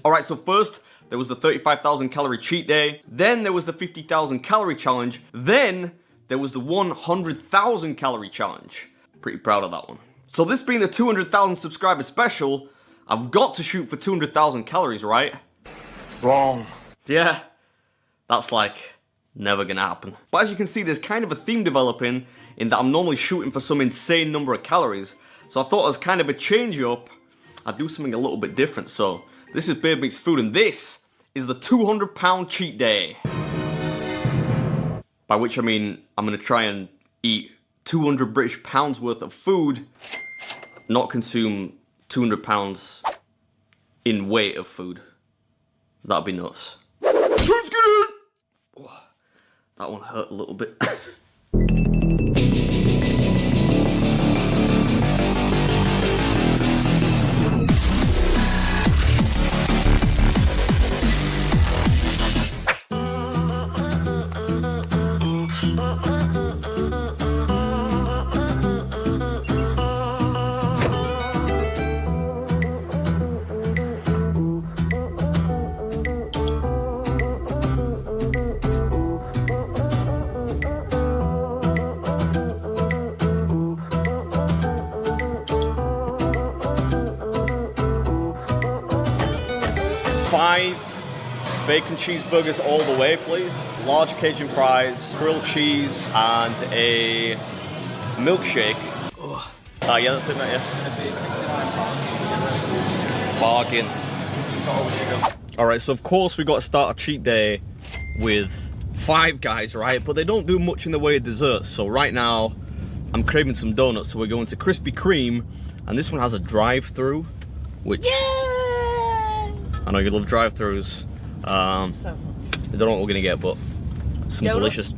Alright, so first, there was the 35,000 calorie cheat day. Then there was the 50,000 calorie challenge. Then there was the 100,000 calorie challenge. Pretty proud of that one. So this being the 200,000 subscriber special, I've got to shoot for 200,000 calories, right? Wrong. Yeah, that's like never gonna happen. But as you can see, there's kind of a theme developing in that I'm normally shooting for some insane number of calories. So I thought as kind of a change up, I'd do something a little bit different. So this is Beard Meats Food, and this is the 200-pound cheat day. By which I mean, I'm gonna try and eat 200 British pounds worth of food, not consume 200 pounds in weight of food. That'd be nuts. Let's get it! Oh, that one hurt a little bit. Five bacon cheeseburgers all the way, please. Large Cajun fries, grilled cheese, and a milkshake. Oh. Yeah, that's it, mate, yes. Bargain. Alright, so of course we got to start a cheat day with Five Guys, right? But they don't do much in the way of desserts, so right now I'm craving some donuts, so we're going to Krispy Kreme, and this one has a drive-through, which... I know you love drive-thrus. I don't know what we're gonna get, but some delicious,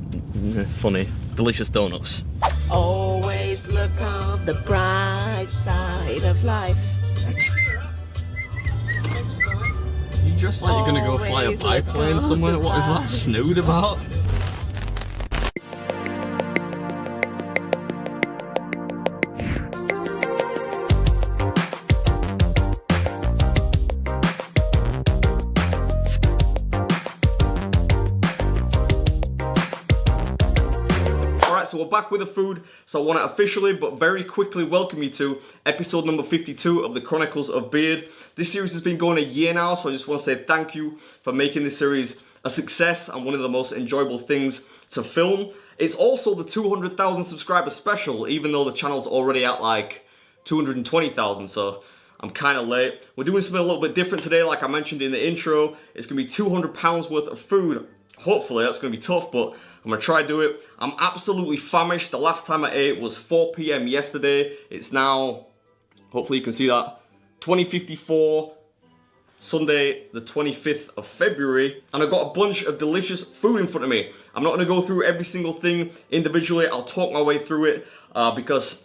funny, delicious donuts. Always look on the bright side of life. You dress like you're gonna go fly a biplane somewhere? What is that snood about? So we're back with the food, so I want to officially but very quickly welcome you to episode number 52 of the Chronicles of Beard. This series has been going a year now, so I just want to say thank you for making this series a success and one of the most enjoyable things to film. It's also the 200,000 subscriber special, even though the channel's already at like 220,000, so I'm kind of late. We're doing something a little bit different today, like I mentioned in the intro. It's going to be 200 pounds worth of food. Hopefully, that's going to be tough, but I'm going to try to do it. I'm absolutely famished. The last time I ate was 4 p.m. yesterday. It's now, hopefully you can see that, 20:54, Sunday the 25th of February. And I've got a bunch of delicious food in front of me. I'm not going to go through every single thing individually. I'll talk my way through it because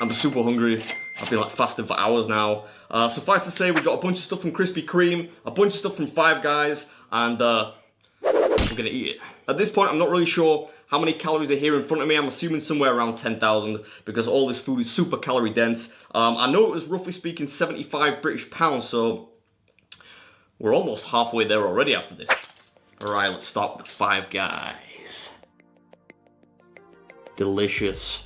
I'm super hungry. I've been like fasting for hours now. Suffice to say, we got a bunch of stuff from Krispy Kreme, a bunch of stuff from Five Guys, and we're gonna eat it. At this point, I'm not really sure how many calories are here in front of me. I'm assuming somewhere around 10,000 because all this food is super calorie dense. I know it was roughly speaking 75 British pounds, so we're almost halfway there already after this. All right, let's start with Five Guys. Delicious.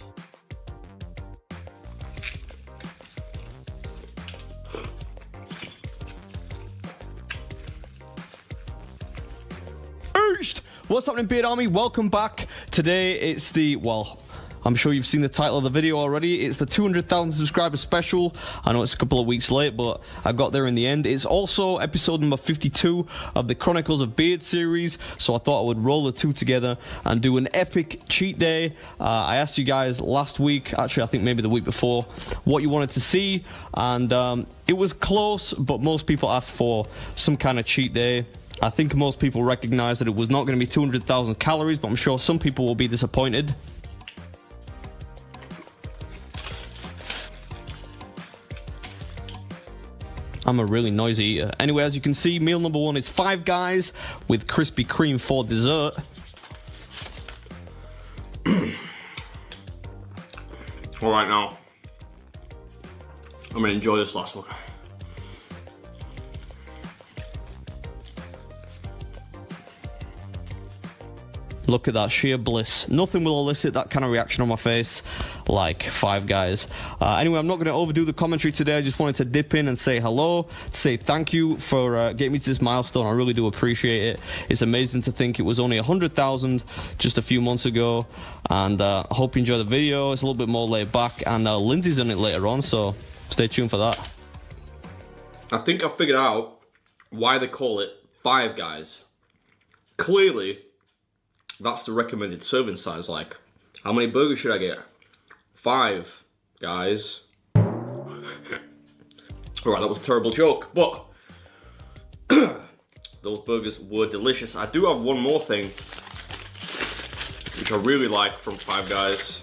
What's happening, Beard Army? Welcome back. Today it's the, well, I'm sure you've seen the title of the video already. It's the 200,000 subscriber special. I know it's a couple of weeks late, but I got there in the end. It's also episode number 52 of the Chronicles of Beard series, so I thought I would roll the two together and do an epic cheat day. I asked you guys last week, actually I think maybe the week before, what you wanted to see, and it was close, but most people asked for some kind of cheat day. I think most people recognize that it was not going to be 200,000 calories, but I'm sure some people will be disappointed. I'm a really noisy eater. Anyway, as you can see, meal number one is Five Guys with Krispy Kreme for dessert. Alright now, I'm going to enjoy this last one. Look at that, sheer bliss. Nothing will elicit that kind of reaction on my face like Five Guys. Anyway, I'm not going to overdo the commentary today. I just wanted to dip in and say hello, say thank you for getting me to this milestone. I really do appreciate it. It's amazing to think it was only 100,000 just a few months ago. And I hope you enjoy the video. It's a little bit more laid back, and Lindsay's on it later on, so stay tuned for that. I think I figured out why they call it Five Guys. Clearly, that's the recommended serving size. Like, how many burgers should I get? 5, guys. Alright, that was a terrible joke, but those burgers were delicious. I do have one more thing, which I really like from Five Guys.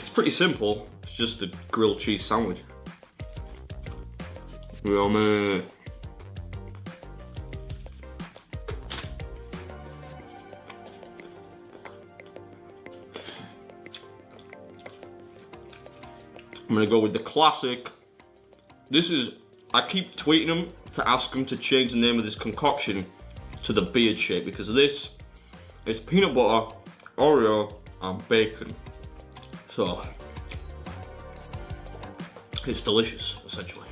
It's pretty simple. It's just a grilled cheese sandwich. Yummy. I'm gonna go with the classic. This is, I keep tweeting them to ask them to change the name of this concoction to the beard shape, because this is peanut butter, Oreo, and bacon. So, it's delicious, essentially.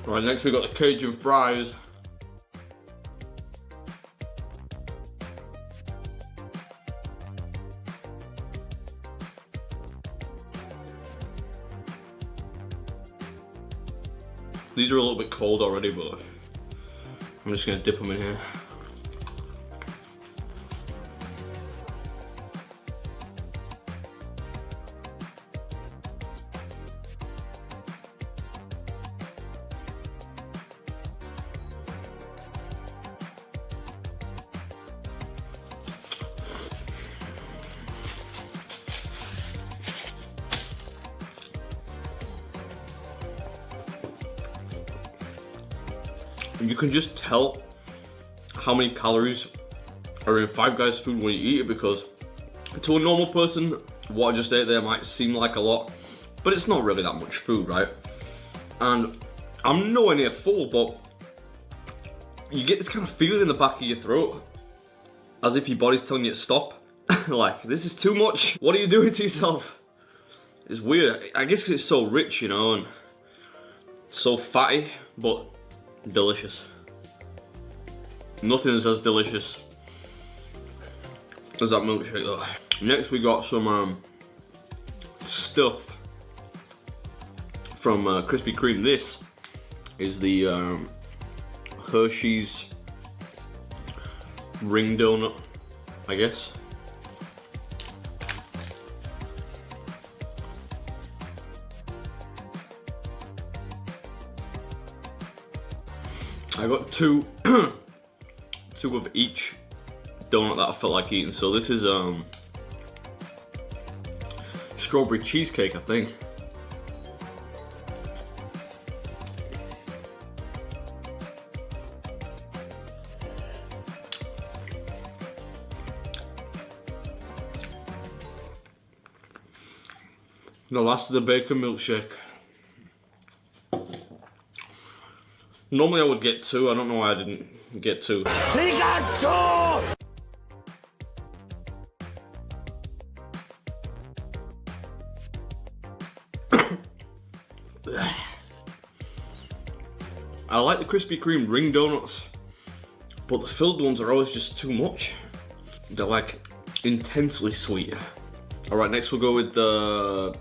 Right, next we got the Cajun fries. These are a little bit cold already, but I'm just gonna dip them in here. You can just tell how many calories are in Five Guys food when you eat it, because to a normal person, what I just ate there might seem like a lot, but it's not really that much food, right? And I'm nowhere near full, but you get this kind of feeling in the back of your throat, as if your body's telling you to stop. Like, this is too much. What are you doing to yourself? It's weird. I guess because it's so rich, you know, and so fatty, but delicious. Nothing is as delicious as that milkshake though. Next we got some stuff from Krispy Kreme. This is the Hershey's ring donut, I guess. I got two of each donut that I felt like eating. So this is strawberry cheesecake, I think. The last of the bacon milkshake. Normally I would get 2, I don't know why I didn't get 2. He got 2! I like the Krispy Kreme ring donuts, but the filled ones are always just too much. They're like intensely sweet. Alright, next we'll go with the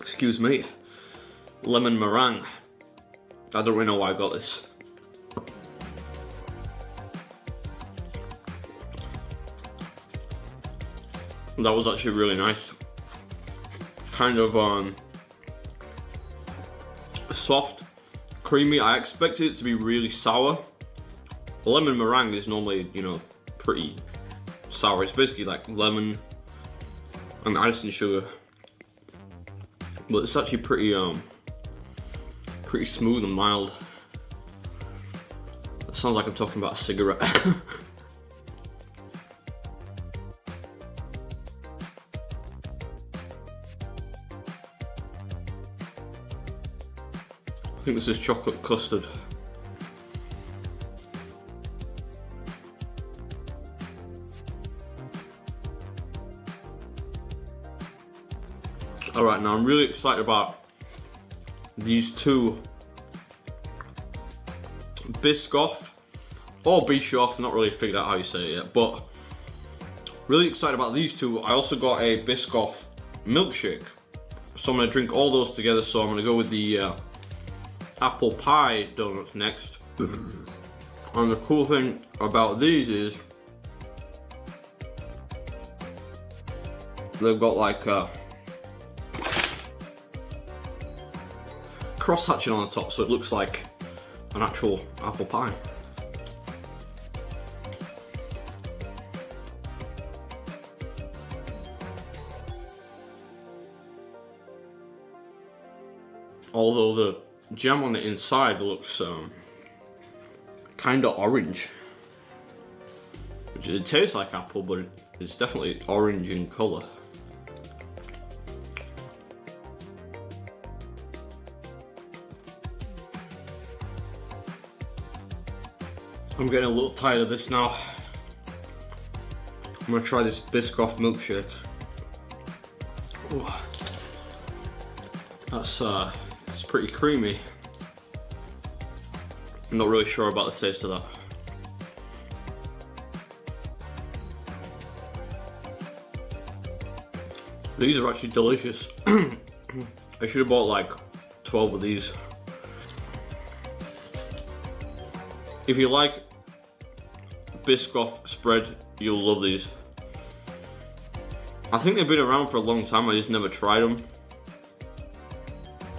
excuse me, lemon meringue. I don't really know why I got this. That was actually really nice. Kind of soft, creamy. I expected it to be really sour. Lemon meringue is normally, you know, pretty sour. It's basically like lemon and ice and sugar. But it's actually pretty Pretty smooth and mild. That sounds like I'm talking about a cigarette. I think this is chocolate custard. Alright, now I'm really excited about these two Biscoff or Bischoff, not really figured out how you say it yet, but really excited about these two. I also got a Biscoff milkshake, so I'm gonna drink all those together. So I'm gonna go with the apple pie donuts next. And the cool thing about these is they've got like cross hatching on the top, so it looks like an actual apple pie. Although the jam on the inside looks kind of orange, which it tastes like apple, but it's definitely orange in color. I'm getting a little tired of this now. I'm gonna try this Biscoff milkshake. Ooh. It's pretty creamy. I'm not really sure about the taste of that. These are actually delicious. I should have bought like 12 of these. If you like Biscoff spread, you'll love these. I think they've been around for a long time, I just never tried them.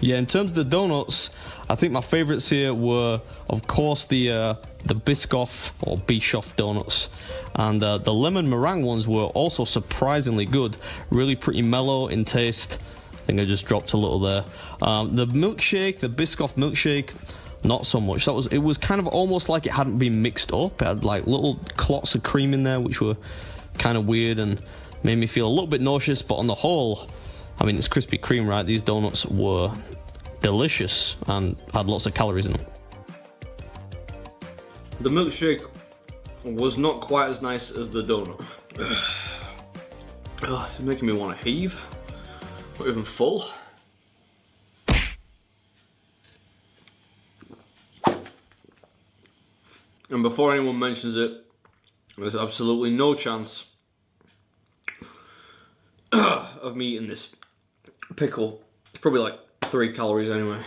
Yeah, in terms of the donuts, I think my favorites here were, of course, the Biscoff or Bischoff donuts. And the lemon meringue ones were also surprisingly good. Really pretty mellow in taste. I think I just dropped a little there. The milkshake, the Biscoff milkshake, not so much. It was kind of almost like it hadn't been mixed up. It had like little clots of cream in there, which were kind of weird and made me feel a little bit nauseous. But on the whole, I mean, it's Krispy Kreme, right? These donuts were delicious and had lots of calories in them. The milkshake was not quite as nice as the donut. It's making me want to heave. Not even full. And before anyone mentions it, there's absolutely no chance of me eating this pickle. It's probably like 3 calories anyway.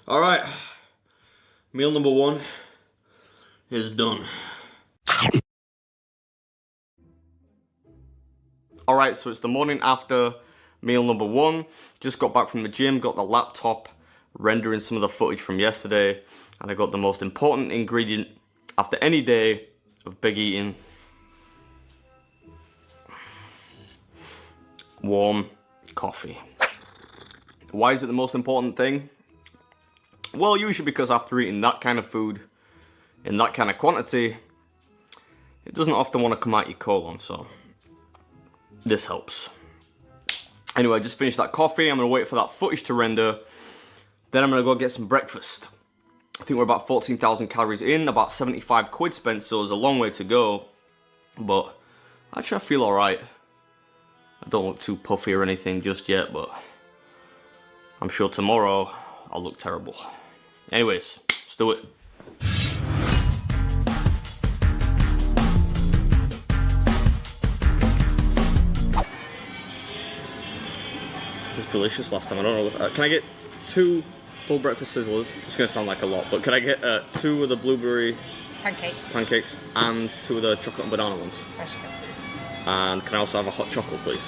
Alright, meal number 1 is done. Alright, so it's the morning after meal number 1. Just got back from the gym, got the laptop rendering some of the footage from yesterday, and I got the most important ingredient after any day of big eating. Warm coffee. Why is it the most important thing? Well, usually because after eating that kind of food in that kind of quantity, it doesn't often want to come out your colon, so this helps. Anyway, I just finished that coffee. I'm gonna wait for that footage to render. Then I'm gonna go get some breakfast. I think we're about 14,000 calories in, about 75 quid spent, so there's a long way to go. But actually I feel alright. I don't look too puffy or anything just yet, but I'm sure tomorrow I'll look terrible. Anyways, let's do it. It was delicious last time, I don't know. Can I get 2 full breakfast sizzlers? It's gonna sound like a lot, but can I get 2 of the blueberry pancakes and 2 of the chocolate and banana ones? And can I also have a hot chocolate, please?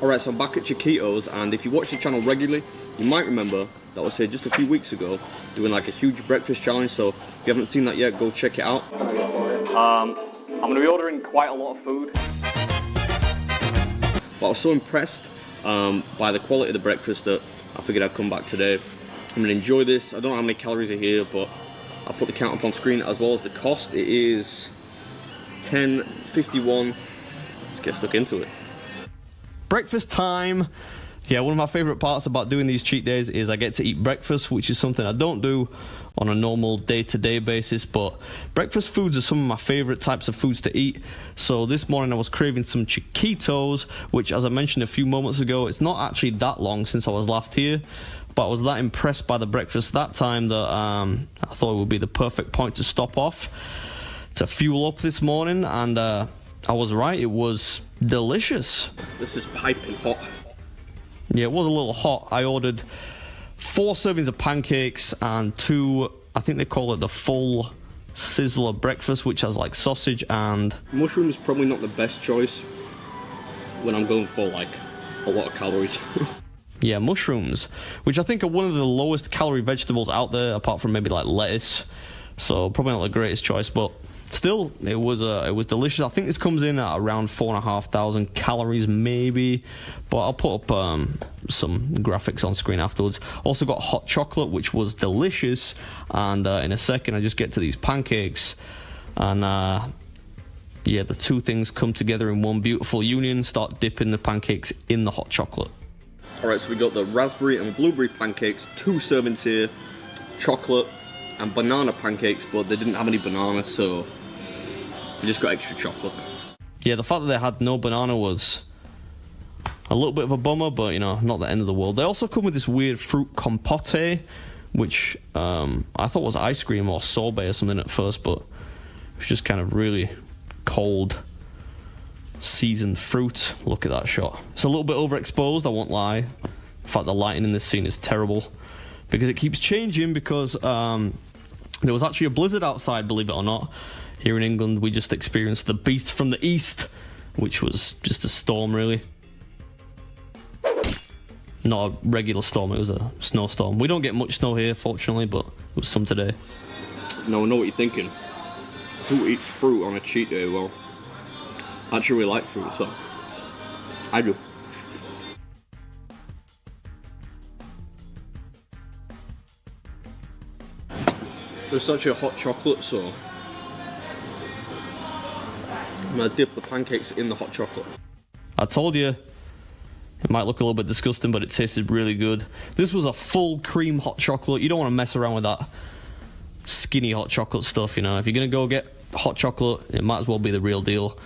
Alright, so I'm back at Chiquitos, and if you watch the channel regularly, you might remember that I was here just a few weeks ago doing like a huge breakfast challenge, so if you haven't seen that yet, go check it out. I'm gonna be ordering quite a lot of food. But I was so impressed by the quality of the breakfast that I figured I'd come back today I'm gonna enjoy this. I don't know how many calories are here, but I'll put the count up on screen as well as the cost. It is 10.51. Let's get stuck into it. Breakfast time. Yeah, one of my favorite parts about doing these cheat days is I get to eat breakfast, which is something I don't do on a normal day-to-day basis, but breakfast foods are some of my favorite types of foods to eat. So this morning I was craving some Chiquitos, which, as I mentioned a few moments ago, it's not actually that long since I was last here, but I was that impressed by the breakfast that time that I thought it would be the perfect point to stop off to fuel up this morning, and I was right, it was delicious. This is piping hot. Yeah, it was a little hot. I ordered 4 servings of pancakes and 2, I think they call it the full Sizzler breakfast, which has like sausage and... Mushroom is probably not the best choice when I'm going for like a lot of calories. Yeah, mushrooms, which I think are one of the lowest calorie vegetables out there, apart from maybe like lettuce. So probably not the greatest choice, but still, it was delicious. I think this comes in at around 4,500 calories, maybe. But I'll put up some graphics on screen afterwards. Also got hot chocolate, which was delicious. And in a second, I just get to these pancakes, and yeah, the two things come together in one beautiful union. Start dipping the pancakes in the hot chocolate. All right, so we got the raspberry and blueberry pancakes, 2 servings here, chocolate and banana pancakes, but they didn't have any banana, so we just got extra chocolate. Yeah, the fact that they had no banana was a little bit of a bummer, but you know, not the end of the world. They also come with this weird fruit compote, which I thought was ice cream or sorbet or something at first, but it was just kind of really cold seasoned fruit. Look at that shot. It's a little bit overexposed, I won't lie. In fact, the lighting in this scene is terrible because it keeps changing, because there was actually a blizzard outside, believe it or not. Here in England, we just experienced the beast from the east, which was just a storm, really. Not a regular storm, it was a snowstorm. We don't get much snow here, fortunately, but it was some today. Now I know what you're thinking. Who eats fruit on a cheat day? Well, I actually really like fruit, so I do. There's such a hot chocolate, so I'm gonna dip the pancakes in the hot chocolate. I told you, it might look a little bit disgusting, but it tasted really good. This was a full cream hot chocolate. You don't want to mess around with that skinny hot chocolate stuff, you know. If you're gonna go get hot chocolate, it might as well be the real deal.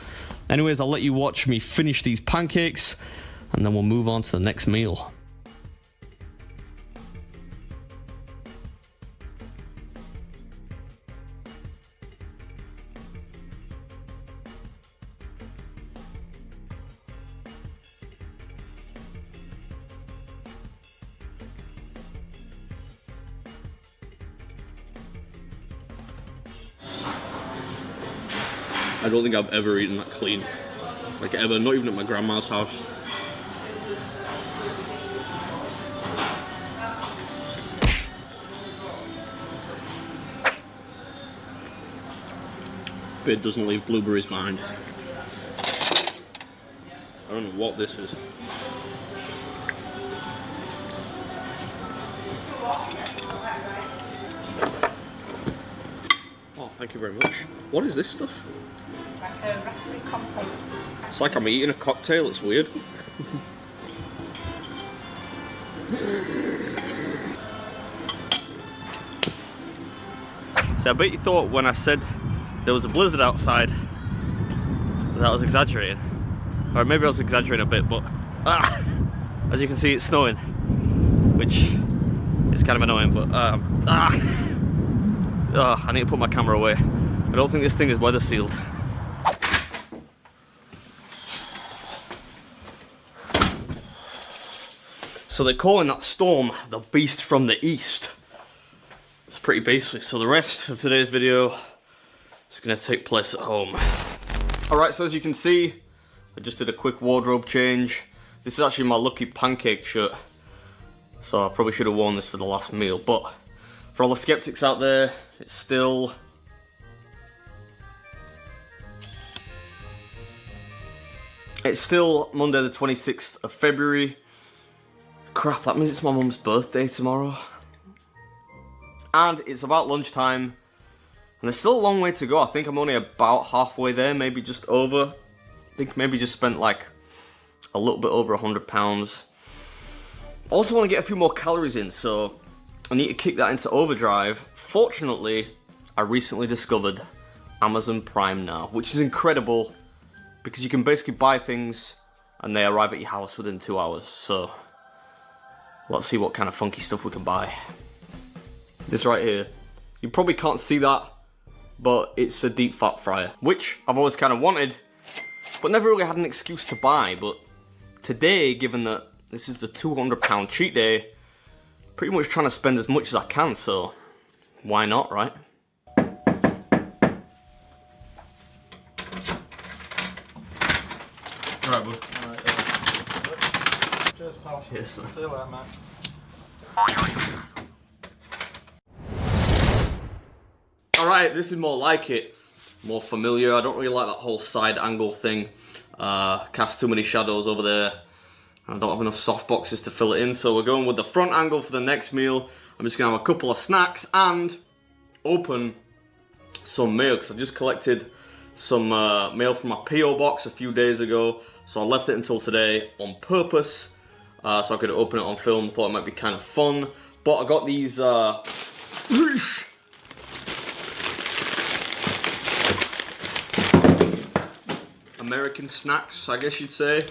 Anyways, I'll let you watch me finish these pancakes, and then we'll move on to the next meal. I don't think I've ever eaten that clean. Like ever, not even at my grandma's house. Beard doesn't leave blueberries behind. I don't know what this is. Oh, thank you very much. What is this stuff? It's like a raspberry compote. It's like I'm eating a cocktail, it's weird. So I bet you thought when I said there was a blizzard outside that I was exaggerating. Or maybe I was exaggerating a bit, but as you can see, it's snowing, which is kind of annoying, but I need to put my camera away. I don't think this thing is weather sealed. So they're calling that storm the beast from the east. It's pretty basic. So the rest of today's video is going to take place at home. Alright, so as you can see, I just did a quick wardrobe change. This is actually my Lucky Pancake shirt. So I probably should have worn this for the last meal. But for all the skeptics out there, it's still... Monday the 26th of February. Crap, that means it's my mum's birthday tomorrow. And it's about lunchtime, and there's still a long way to go. I think I'm only about halfway there, maybe just over. I think maybe just spent like a little bit over £100. Also want to get a few more calories in, so I need to kick that into overdrive. Fortunately, I recently discovered Amazon Prime now, which is incredible because you can basically buy things and they arrive at your house within 2 hours. So let's see what kind of funky stuff we can buy. This right here, you probably can't see that, but it's a deep fat fryer, which I've always kind of wanted, but never really had an excuse to buy. But today, given that this is the £200 cheat day, pretty much trying to spend as much as I can, so why not, right? Alright, bud. Cheers, pal. Cheers, man. See you later, man. Alright, this is more like it. More familiar. I don't really like that whole side angle thing. Cast too many shadows over there. I don't have enough soft boxes to fill it in, so we're going with the front angle for the next meal. I'm just going to have a couple of snacks and open some mail, because I just collected some mail from my P.O. box a few days ago, so I left it until today on purpose, so I could open it on film. Thought it might be kind of fun, but I got these American snacks, I guess you'd say,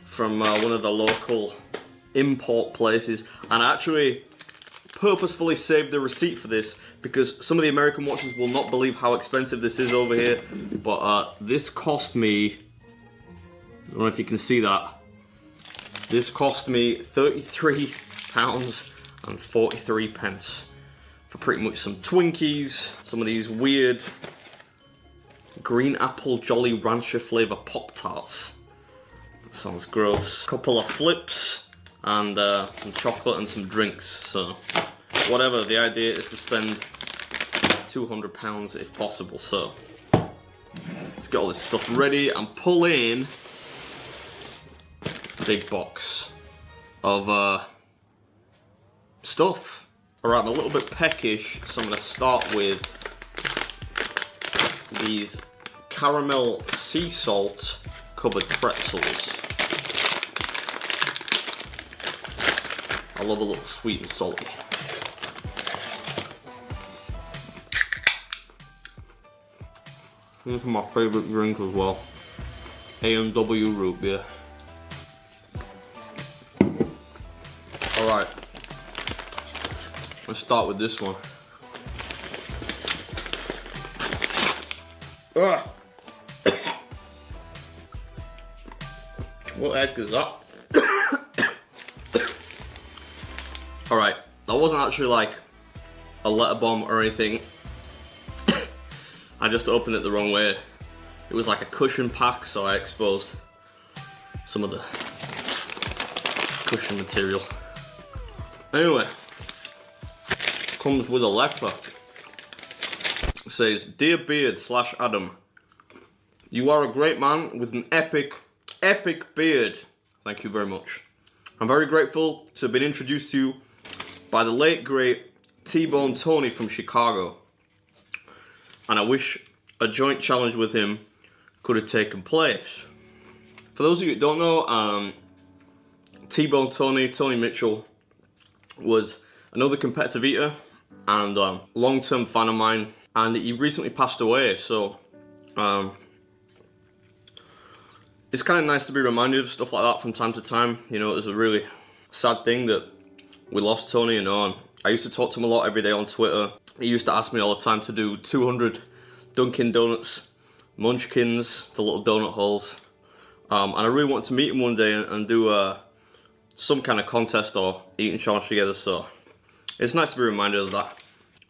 from one of the local import places, and I actually purposefully saved the receipt for this because some of the American watchers will not believe how expensive this is over here, but this cost me, I don't know if you can see that, this cost me £33.43 for pretty much some Twinkies, some of these weird green apple Jolly Rancher flavour Pop-Tarts. Sounds gross. Couple of flips and some chocolate and some drinks. So whatever, the idea is to spend £200 if possible. So let's get all this stuff ready and pull in this big box of stuff. Alright, I'm a little bit peckish, so I'm going to start with these caramel sea salt covered pretzels. I love a little sweet and salty. This is my favourite drink as well. A&W root beer. Alright. Let's start with this one. Ugh. What the heck is that? Alright, that wasn't actually like a letter bomb or anything. I just opened it the wrong way. It was like a cushion pack, so I exposed some of the cushion material. Anyway, comes with a letter. It says, "Dear Beard / Adam, you are a great man with an epic beard. Thank you very much. I'm very grateful to have been introduced to you by the late great T-Bone Tony from Chicago, and I wish a joint challenge with him could have taken place." For those of you who don't know, T-Bone Tony Mitchell, was another competitive eater and long-term fan of mine, and he recently passed away, so it's kind of nice to be reminded of stuff like that from time to time. You know, it was a really sad thing that we lost Tony, and I used to talk to him a lot every day on Twitter. He used to ask me all the time to do 200 Dunkin' Donuts munchkins, the little donut holes, and I really wanted to meet him one day and do some kind of contest or eating challenge together, so it's nice to be reminded of that.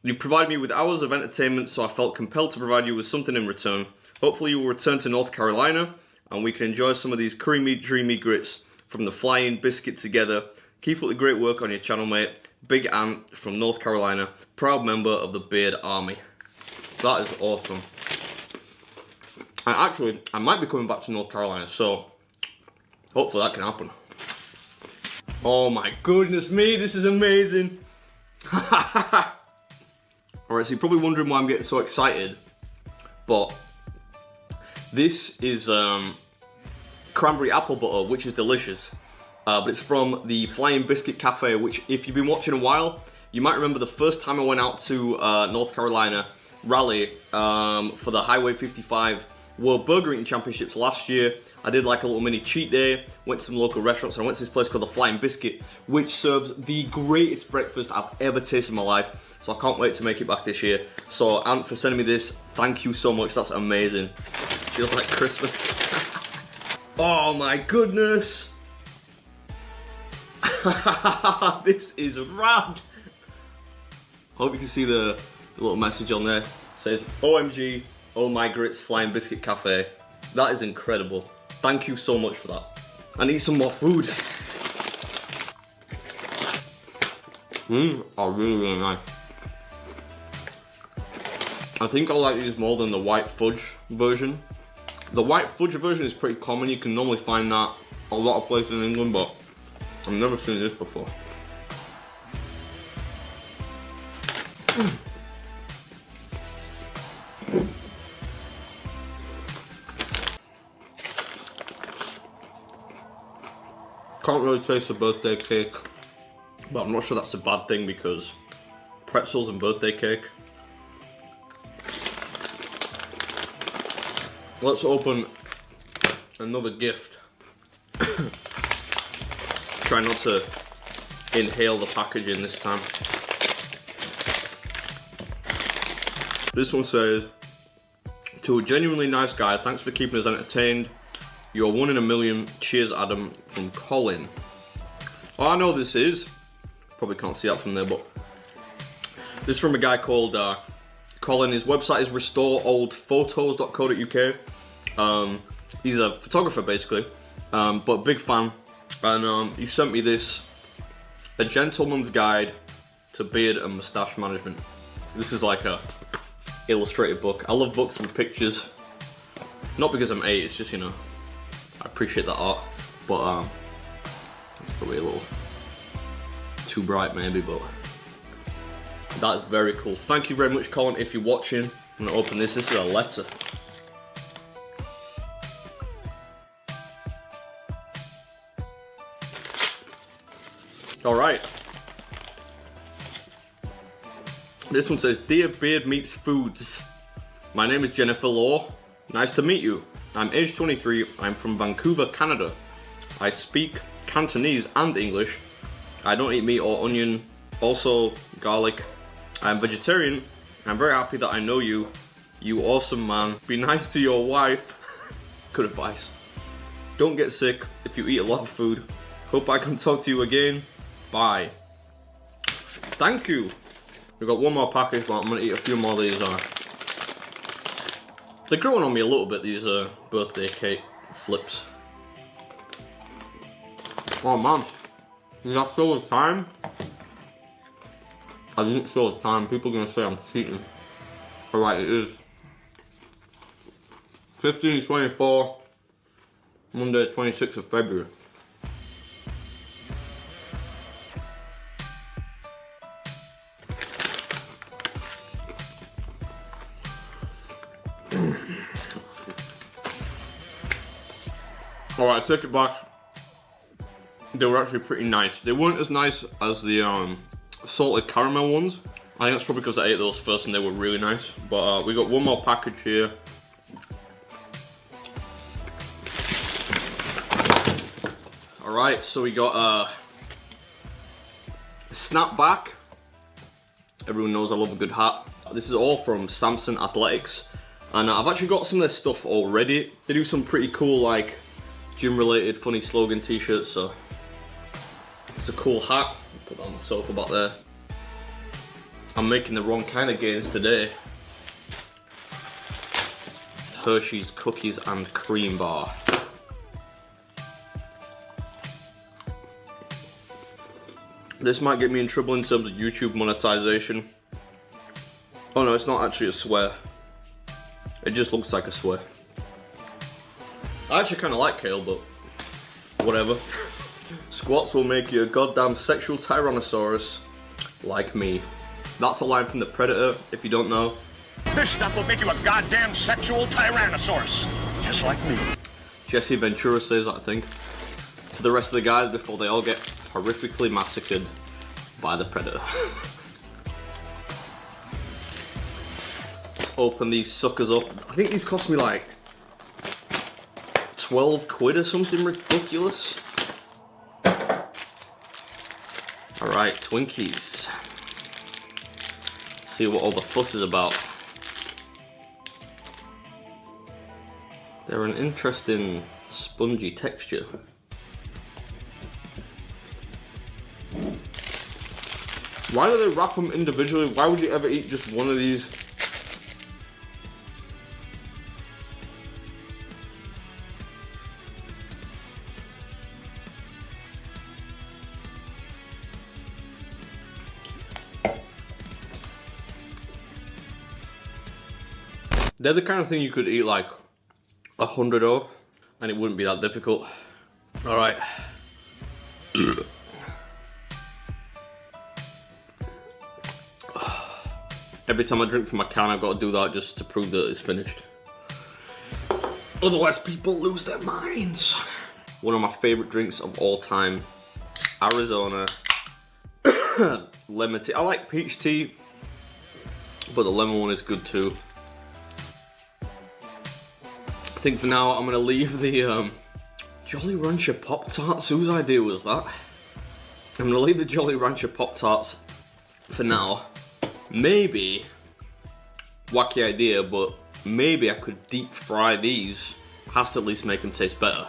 You provided me with hours of entertainment, so I felt compelled to provide you with something in return. Hopefully you will return to North Carolina and we can enjoy some of these creamy, dreamy grits from the Flying Biscuit together. Keep up the great work on your channel, mate. Big Ant from North Carolina, proud member of the Beard Army. That is awesome. And actually, I might be coming back to North Carolina, so hopefully that can happen. Oh my goodness me, this is amazing. Alright, so you're probably wondering why I'm getting so excited, but this is cranberry apple butter, which is delicious. But it's from the Flying Biscuit Cafe, which if you've been watching a while, you might remember the first time I went out to North Carolina Raleigh for the Highway 55 World Burger Eating Championships last year. I did like a little mini cheat day, went to some local restaurants, and I went to this place called the Flying Biscuit, which serves the greatest breakfast I've ever tasted in my life. So I can't wait to make it back this year. So Ant, for sending me this, thank you so much, that's amazing. Feels like Christmas. Oh my goodness. This is rad. Hope you can see the little message on there. It says, OMG, oh my grits, Flying Biscuit Cafe. That is incredible. Thank you so much for that. I need some more food. These are really, really nice. I think I like these more than the white fudge version. The white fudge version is pretty common. You can normally find that a lot of places in England, but I've never seen this before. Can't really taste the birthday cake, but I'm not sure that's a bad thing because pretzels and birthday cake. Let's open another gift. Try not to inhale the packaging this time. This one says, to a genuinely nice guy, thanks for keeping us entertained. You're 1 in a million. Cheers, Adam, from Colin. Oh, I know this is. Probably can't see that from there, but this is from a guy called Colin. His website is restoreoldphotos.co.uk. He's a photographer, basically, but big fan. And he sent me this, A Gentleman's Guide to Beard and Moustache Management. This is like a illustrated book. I love books with pictures. Not because I'm 8, it's just, you know, I appreciate that art, but it's probably a little too bright maybe, but that's very cool. Thank you very much, Colin. If you're watching, I'm gonna open this. This is a letter. All right. This one says, Dear Beard Meets Foods, my name is Jennifer Law. Nice to meet you. I'm age 23, I'm from Vancouver, Canada. I speak Cantonese and English. I don't eat meat or onion, also garlic. I'm vegetarian. I'm very happy that I know you. You awesome man. Be nice to your wife. Good advice. Don't get sick if you eat a lot of food. Hope I can talk to you again. Bye. Thank you. We've got one more package, but I'm gonna eat a few more of these. They're growing on me a little bit, these birthday cake flips. Oh man, is that still the time? I didn't show the time, people are gonna say I'm cheating. Alright, it is 15:24, Monday 26th of February. Alright, take it back. They were actually pretty nice. They weren't as nice as the salted caramel ones. I think that's probably because I ate those first and they were really nice. But we got one more package here. Alright, so we got a snapback. Everyone knows I love a good hat. This is all from Samson Athletics. And I've actually got some of their stuff already. They do some pretty cool, like, gym-related funny slogan t-shirts, so it's a cool hat. Put that on the sofa back there. I'm making the wrong kind of gains today. Hershey's Cookies and Cream Bar. This might get me in trouble in terms of YouTube monetization. Oh no, it's not actually a swear. It just looks like a swear. I actually kind of like kale, but whatever. Squats will make you a goddamn sexual tyrannosaurus like me. That's a line from The Predator, if you don't know. This stuff will make you a goddamn sexual tyrannosaurus, just like me. Jesse Ventura says that, I think, to the rest of the guys before they all get horrifically massacred by the Predator. Let's open these suckers up. I think these cost me like 12 quid or something ridiculous. Alright, Twinkies. See what all the fuss is about. They're an interesting spongy texture. Why do they wrap them individually? Why would you ever eat just one of these? They're the kind of thing you could eat like 100 of, and it wouldn't be that difficult. All right. Every time I drink from a can, I've got to do that just to prove that it's finished. Otherwise, people lose their minds. One of my favorite drinks of all time, Arizona lemon tea. I like peach tea, but the lemon one is good too. I think for now I'm gonna leave the Jolly Rancher Pop-Tarts. Whose idea was that? I'm gonna leave the Jolly Rancher Pop-Tarts for now. Maybe, wacky idea, but maybe I could deep fry these. Has to at least make them taste better.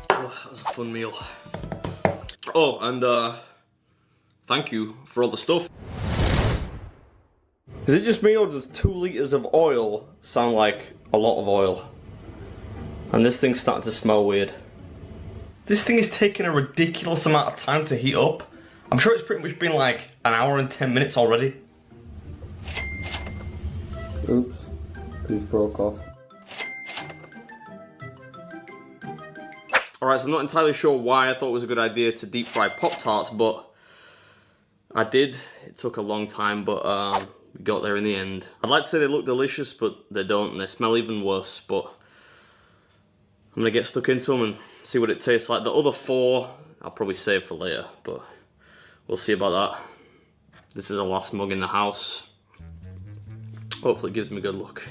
Oh, that was a fun meal. Oh, and thank you for all the stuff. Is it just me, or does 2 litres of oil sound like a lot of oil? And this thing's starting to smell weird. This thing is taking a ridiculous amount of time to heat up. I'm sure it's pretty much been like an hour and 10 minutes already. Oops, piece broke off. Alright, so I'm not entirely sure why I thought it was a good idea to deep fry Pop-Tarts, but I did. It took a long time, but we got there in the end. I'd like to say they look delicious, but they don't, and they smell even worse, but I'm gonna get stuck into them and see what it tastes like. The other 4, I'll probably save for later, but we'll see about that. This is the last mug in the house. Hopefully it gives me good luck.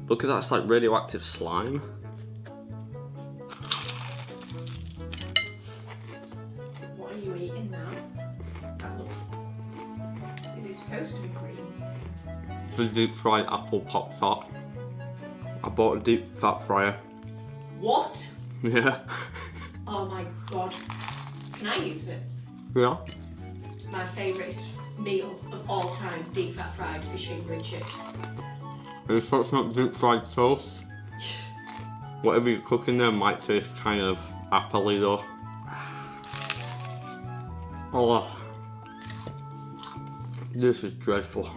Look at that, it's like radioactive slime. What are you eating now? Is it supposed to be green? The deep fried apple Pop-Tart. I bought a deep fat fryer. What? Yeah. Oh my god. Can I use it? Yeah. My favourite meal of all time, deep fat fried fish finger and chips. It's not deep fried toast. Whatever you're cooking there might taste kind of apple-y though. Oh, this is dreadful.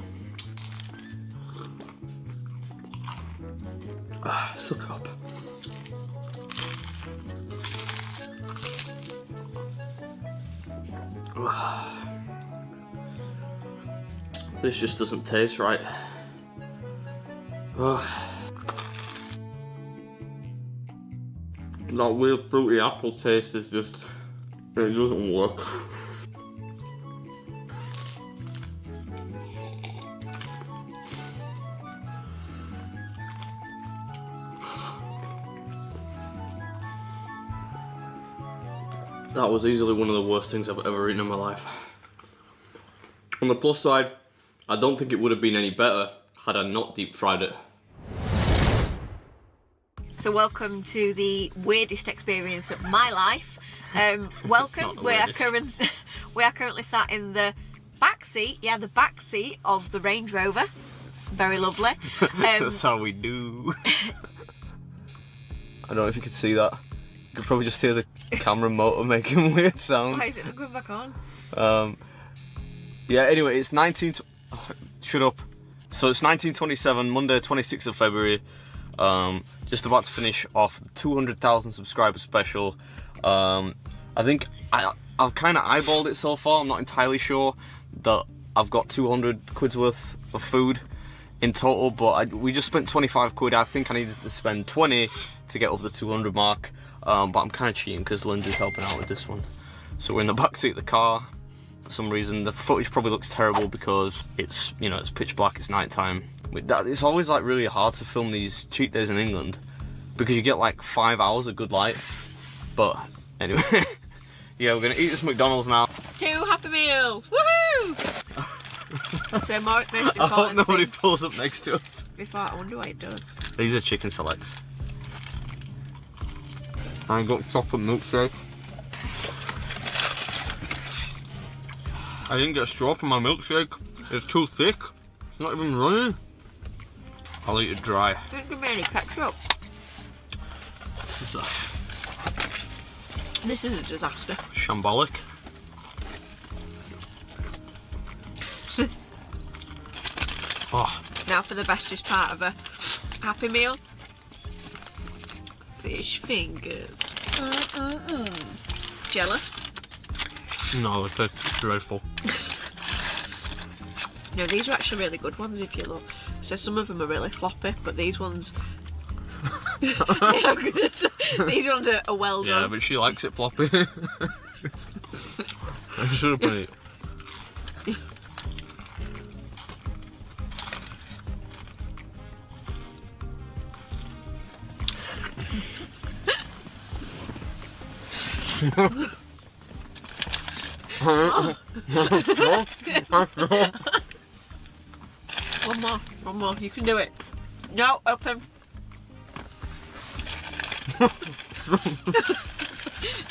Suck up. This just doesn't taste right. That weird fruity apple taste is just, it doesn't work. That was easily one of the worst things I've ever eaten in my life. On the plus side, I don't think it would have been any better had I not deep fried it. So welcome to the weirdest experience of my life. Welcome. We are currently sat in the back seat. Yeah, the back seat of the Range Rover. Very lovely. That's how we do. I don't know if you could see that. You could probably just hear the camera motor making weird sounds. Why is it not going back on? Yeah, anyway, it's 19... Oh, shut up. So it's 1927, Monday, 26th of February. Just about to finish off the 200,000 subscriber special. I think I've kind of eyeballed it so far. I'm not entirely sure that I've got 200 quid's worth of food in total, but we just spent 25 quid. I think I needed to spend 20 to get up the 200 mark, but I'm kind of cheating because Lindsay's helping out with this one. So we're in the back seat of the car. For some reason, the footage probably looks terrible because it's, you know, it's pitch black, it's night time. It's always like really hard to film these cheat days in England because you get like 5 hours of good light. But anyway, yeah, we're gonna eat this McDonald's now. 2 Happy Meals, woohoo! So most I hope important nobody thing, pulls up next to us. before I wonder what it does. These are chicken selects. I got chocolate milkshake. I didn't get a straw for my milkshake. It's too thick. It's not even running. I'll eat it dry. Don't give me any ketchup. This is a disaster. Shambolic. Oh, Now for the bestest part of a Happy Meal. Fish fingers. Jealous? no, it tastes dreadful. No, these are actually really good ones if you look. So some of them are really floppy, but these ones... I'm gonna say, these ones are well done. Yeah, but she likes it floppy. I should have put it. One more, you can do it. No, open. So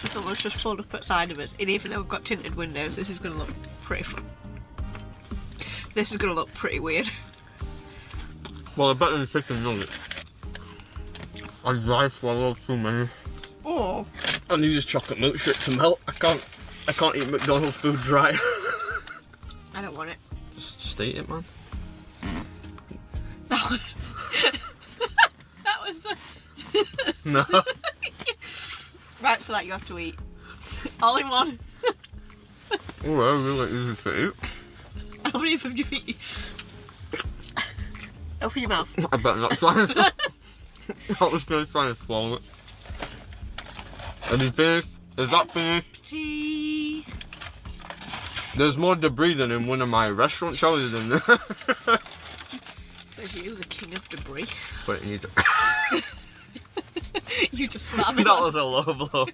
someone's just pulled up outside of us, and even though we've got tinted windows, this is going to look pretty fun. This is going to look pretty weird. Well, they're better than chicken nuggets. I dry swallowed too many. Oh. I need this chocolate milkshake to melt. I can't eat McDonald's food dry. I don't want it. Just eat it, man. That was the... No. Right, so that you have to eat. All in one. Oh, they're really easy to eat. How many of them do you eat? Open your mouth. I better not try it. I was going to try and swallow it. Are you finished? Is that finished? Tea. There's more debris than in one of my restaurant choices in there. Says you, the king of debris. But you need to... You just spam it That on. was a low blow.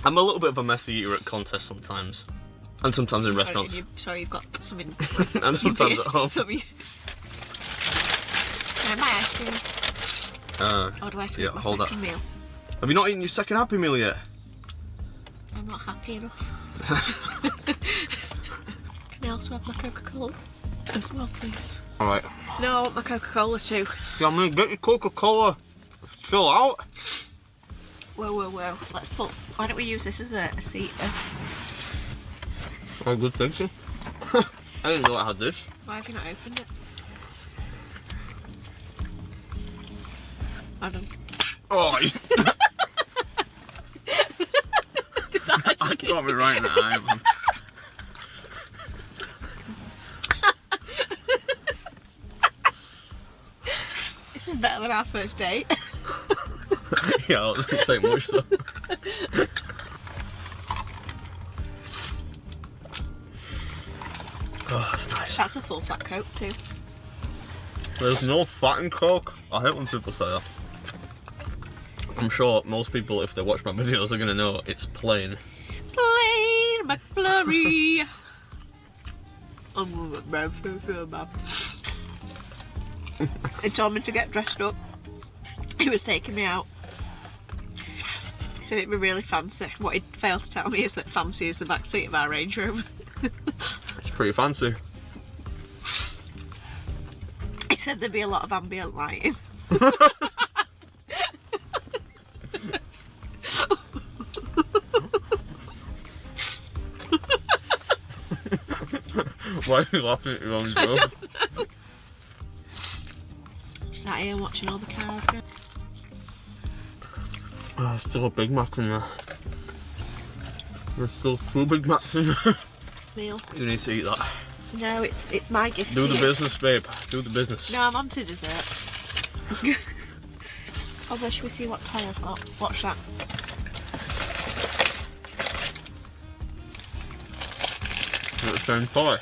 I'm a little bit of a messy eater at contests sometimes. And sometimes in restaurants. Sorry, you've got something. And sometimes at home. Can I have my ice cream? Or do I have to yeah, eat my hold second that. meal? Have you not eaten your second Happy Meal yet? I'm not happy enough. Can I also have my Coca-Cola as well, please? Alright. No, I want my Coca-Cola too. Yeah, I'm gonna get your Coca-Cola. Chill out. Whoa. Let's put... Why don't we use this as a seat? Oh, good thinking. I didn't know I had this. Why have you not opened it? Hold on. Oh, Did that I actually... got me right in the eye, man. This is better than our first date. Yeah, I was going to say much though. Oh, that's nice. That's a full fat Coke too. There's no fat in Coke. I hate when people say that. I'm sure most people, if they watch my videos, are going to know it's plain. Plain McFlurry. I'm gonna get bad food so bad. He told me to get dressed up. He was taking me out. He said it'd be really fancy. What he failed to tell me is that fancy is the back seat of our Range Rover. It's pretty fancy. He said there'd be a lot of ambient lighting. Why are you laughing at your own joke? Sat here watching all the cars go. Oh, there's still a Big Mac in there. There's still 2 Big Macs in there. Meal. You need to eat that. No, it's my gift Do to the you. business, babe. Do the business. No, I'm on to dessert. Although, should we see what Tom I've got? Watch that. At the same toy.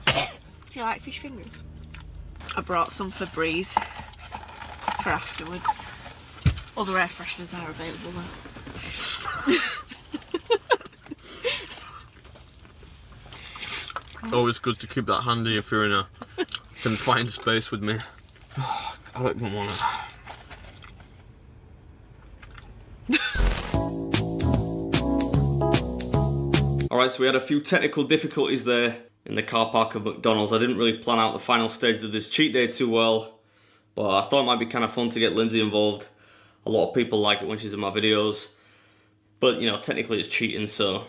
Do you like fish fingers? I brought some for Breeze for afterwards. Other air fresheners are available though. Always good to keep that handy if you're in a confined space with me. I don't even want to. Alright, so we had a few technical difficulties there in the car park of McDonald's. I didn't really plan out the final stages of this cheat day too well, but I thought it might be kind of fun to get Lindsay involved. A lot of people like it when she's in my videos, but you know, technically it's cheating, so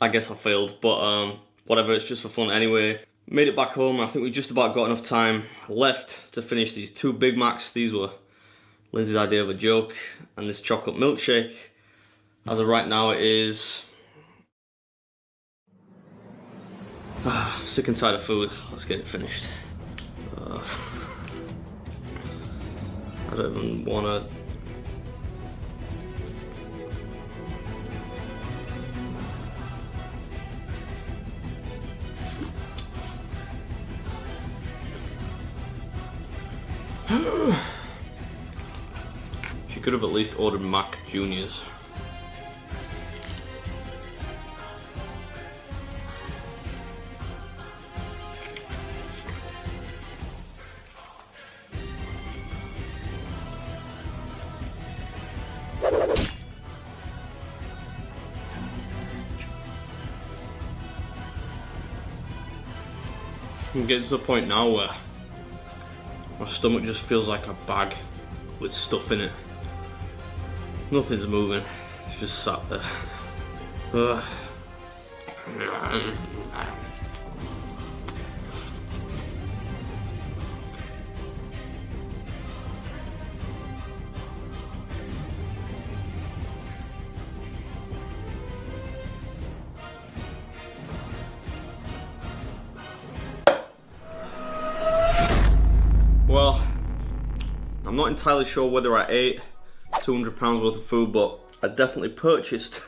I guess I failed, but whatever, it's just for fun anyway. Made it back home, and I think we just about got enough time left to finish these 2 Big Macs. These were Lindsay's idea of a joke, and this chocolate milkshake. As of right now, it is... sick and tired of food. Let's get it finished. I don't even wanna... She could have at least ordered Mac Juniors. I'm getting to the point now where my stomach just feels like a bag with stuff in it. Nothing's moving, it's just sat there. Well, I'm not entirely sure whether I ate £200 worth of food, but I definitely purchased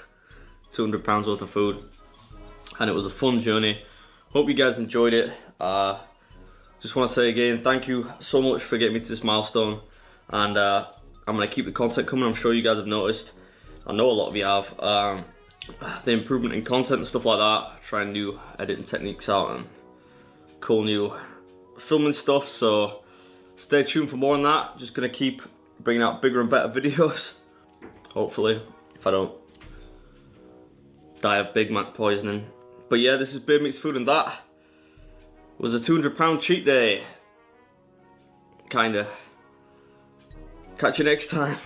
£200 worth of food, and it was a fun journey. Hope you guys enjoyed it. Just want to say again, thank you so much for getting me to this milestone, and I'm going to keep the content coming. I'm sure you guys have noticed. I know a lot of you have. The improvement in content and stuff like that, trying new editing techniques out and cool new filming stuff, so stay tuned for more on that. Just gonna keep bringing out bigger and better videos. Hopefully, if I don't die of Big Mac poisoning. But yeah, this is Beard Meats Food, and that was a £200 cheat day. Kinda. Catch you next time.